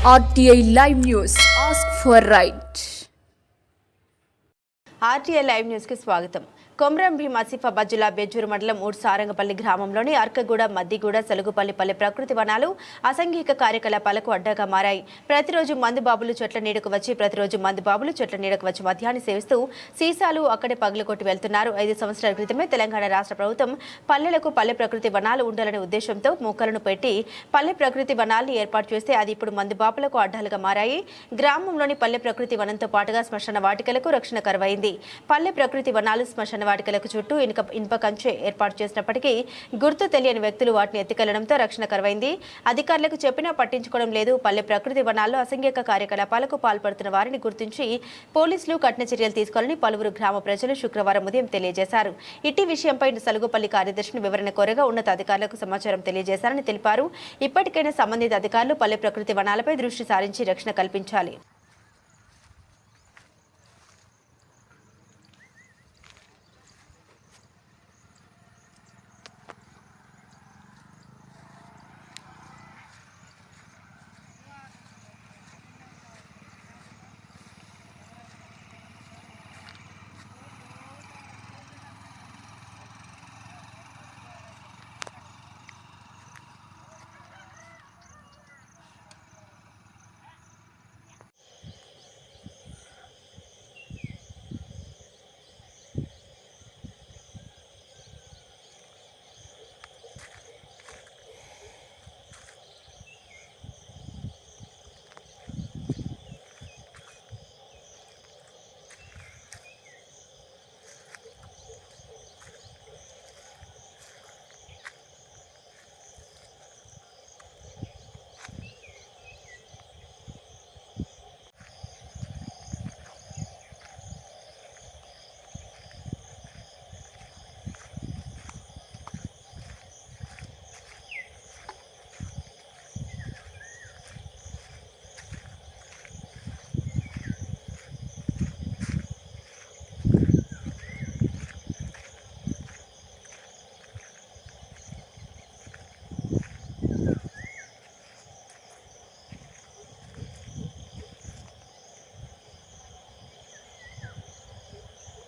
RTI Live News. Ask for right. RTI Live News की स्वागतम. కొమరం భీం ఆసిఫాబాద్ జిల్లా బెజ్జూరు మండలం ఊడ్ సారంగపల్లి గ్రామంలోని అర్కగూడ మద్దిగూడ సలుగుపల్లి పల్లె ప్రకృతి వనాలు అసాంఘిక కార్యకలాపాలకు అడ్డాగా మారాయి. ప్రతిరోజు మందుబాబులు చెట్ల నీడకు వచ్చి మద్యాన్ని సేవిస్తూ సీసాలు అక్కడే పగులుకొట్టి వెళ్తున్నారు. 5 సంవత్సరాల క్రితమే తెలంగాణ రాష్ట్ర ప్రభుత్వం పల్లెలకు పల్లె ప్రకృతి వనాలు ఉండాలనే ఉద్దేశంతో మొక్కలను పెట్టి పల్లె ప్రకృతి వనాల్ని ఏర్పాటు చేస్తే అది ఇప్పుడు మందుబాబులకు అడ్డాలుగా మారాయి. గ్రామంలోని పల్లె ప్రకృతి వనంతో పాటుగా శ్మశాన వాటికలకు రక్షణ కరువైంది. పల్లె ప్రకృతి వనాలు శ్మశాన వాటికలకు చుట్టూ ఇనుప కంచె ఏర్పాటు చేసినప్పటికీ గుర్తు తెలియని వ్యక్తులు వాటిని ఎత్తుకెళ్లడంతో రక్షణ కరువైంది. అధికారులకు చెప్పినా పట్టించుకోవడం లేదు. పల్లె ప్రకృతి వనాల్లో అసాంఘిక కార్యకలాపాలకు పాల్పడుతున్న వారిని గుర్తించి పోలీసులు కఠిన చర్యలు తీసుకోవాలని పలువురు గ్రామ ప్రజలు శుక్రవారం ఉదయం తెలియజేశారు. ఇటీ విషయంపై సలుగుపల్లి కార్యదర్శిని వివరణ కోరగా ఉన్నతాధికారులకు సమాచారం తెలియజేశారని తెలిపారు. ఇప్పటికైనా సంబంధిత అధికారులు పల్లె ప్రకృతి వనాలపై దృష్టి సారించి రక్షణ కల్పించాలి.